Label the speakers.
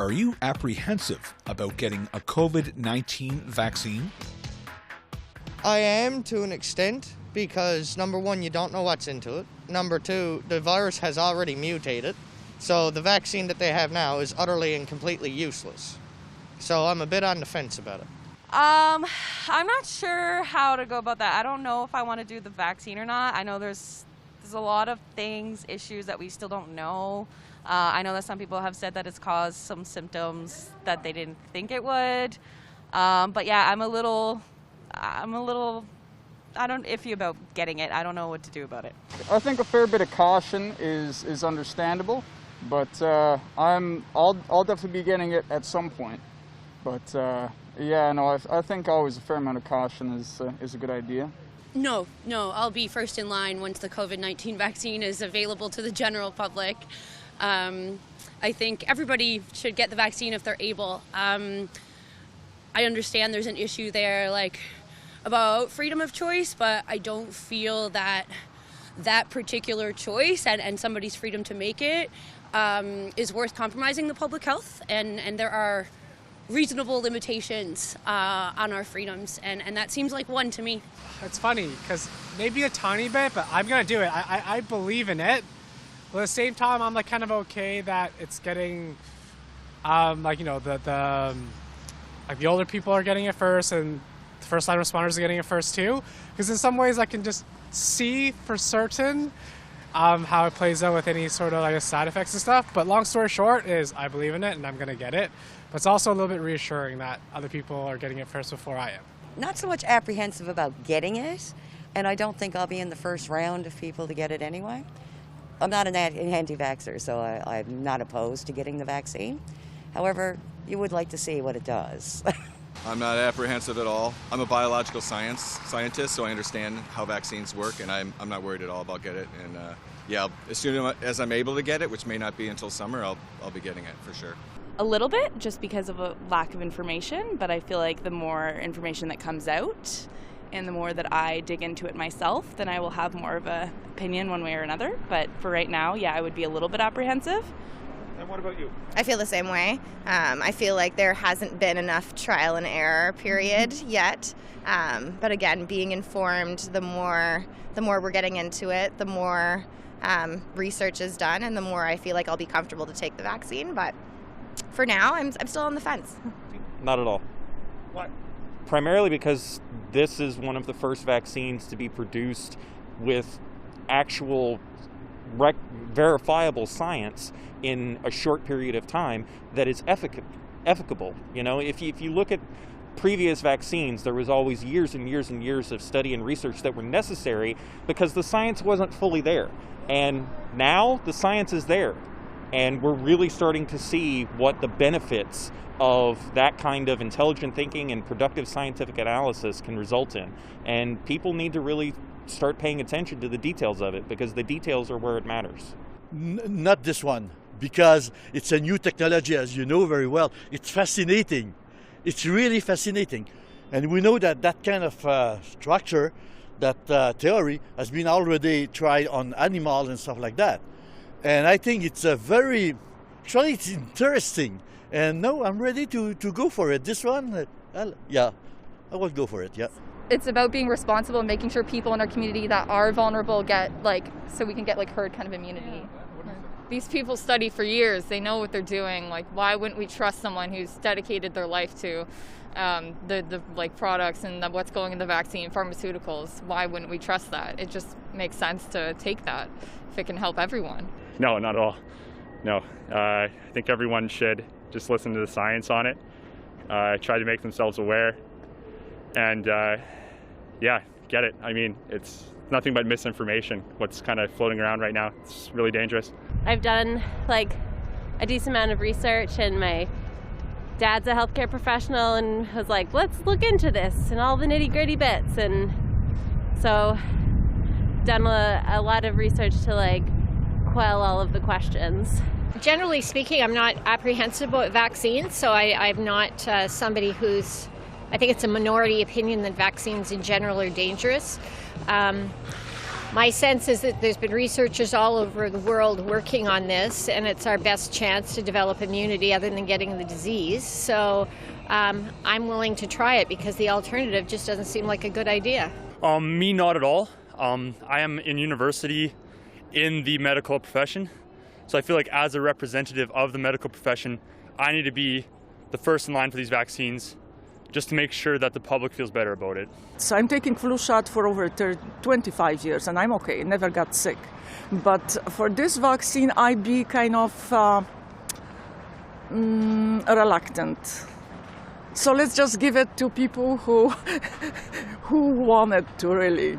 Speaker 1: Are you apprehensive about getting a COVID-19 vaccine?
Speaker 2: I am, to an extent, because number one, you don't know what's into it. Number two, the virus has already mutated, so the vaccine that they have now is utterly and completely useless. So I'm a bit on the fence about it.
Speaker 3: I'm not sure how to go about that. I don't know if I want to do the vaccine or not. I know there's a lot of issues that we still don't know. I know that some people have said that it's caused some symptoms that they didn't think it would. But yeah, I'm a little iffy about getting it. I don't know what to do about it.
Speaker 4: I think a fair bit of caution is understandable, but I'll definitely be getting it at some point. But yeah, no, I think always a fair amount of caution is a good idea.
Speaker 5: No, I'll be first in line once the COVID-19 vaccine is available to the general public. I think everybody should get the vaccine if they're able. I understand there's an issue there, like, about freedom of choice, but I don't feel that particular choice and somebody's freedom to make it is worth compromising the public health, and there are reasonable limitations on our freedoms, and that seems like one to me.
Speaker 6: It's funny, because maybe a tiny bit, but I'm going to do it. I believe in it, but at the same time, I'm like kind of okay that it's getting, the older people are getting it first, and the first line responders are getting it first too, because in some ways I can just see for certain how it plays out with any sort of side effects and stuff. But long story short is I believe in it and I'm going to get it. But it's also a little bit reassuring that other people are getting it first before I am.
Speaker 7: Not so much apprehensive about getting it, and I don't think I'll be in the first round of people to get it anyway. I'm not an anti-vaxxer, so I'm not opposed to getting the vaccine. However, you would like to see what it does.
Speaker 8: I'm not apprehensive at all. I'm a biological scientist, so I understand how vaccines work, and I'm not worried at all about getting it. And yeah, as soon as I'm able to get it, which may not be until summer, I'll be getting it for sure.
Speaker 9: A little bit, just because of a lack of information, but I feel like the more information that comes out and the more that I dig into it myself, then I will have more of an opinion one way or another. But for right now, yeah, I would be a little bit apprehensive.
Speaker 6: And what about you?
Speaker 10: I feel the same way. I feel like there hasn't been enough trial and error period yet. But again, being informed, the more we're getting into it, the more research is done, and the more I feel like I'll be comfortable to take the vaccine. But for now, I'm still on the fence.
Speaker 11: Not at all.
Speaker 6: What?
Speaker 11: Primarily because this is one of the first vaccines to be produced with actual verifiable science in a short period of time that is efficable. You know, if you look at previous vaccines, there was always years and years and years of study and research that were necessary because the science wasn't fully there. And now the science is there. And we're really starting to see what the benefits of that kind of intelligent thinking and productive scientific analysis can result in. And people need to really start paying attention to the details of it, because the details are where it matters.
Speaker 12: Not this one, because it's a new technology, as you know very well. It's fascinating. It's really fascinating. And we know that that kind of structure, that theory, has been already tried on animals and stuff like that. And I think it's it's interesting. And no, I'm ready to go for it. This one, yeah, I will go for it, yeah.
Speaker 13: It's about being responsible and making sure people in our community that are vulnerable get, so we can get, herd kind of immunity. These people study for years. They know what they're doing. Why wouldn't we trust someone who's dedicated their life to the products and what's going in the vaccine, pharmaceuticals? Why wouldn't we trust that? It just makes sense to take that if it can help everyone.
Speaker 14: No, not at all. No. I think everyone should just listen to the science on it, try to make themselves aware, and yeah, get it. I mean, it's nothing but misinformation, what's kind of floating around right now. It's really dangerous.
Speaker 15: I've done a decent amount of research, and my dad's a healthcare professional and was like, let's look into this and all the nitty-gritty bits. And so done a lot of research to quell all of the questions.
Speaker 16: Generally speaking, I'm not apprehensive about vaccines, so I'm not somebody who's, I think it's a minority opinion that vaccines in general are dangerous. My sense is that there's been researchers all over the world working on this, and it's our best chance to develop immunity other than getting the disease. So I'm willing to try it because the alternative just doesn't seem like a good idea.
Speaker 17: Me, not at all. I am in university in the medical profession. So I feel like as a representative of the medical profession, I need to be the first in line for these vaccines just to make sure that the public feels better about it.
Speaker 18: So I'm taking flu shot for over 25 years and I'm okay, never got sick. But for this vaccine, I'd be kind of reluctant. So let's just give it to people who want it to really.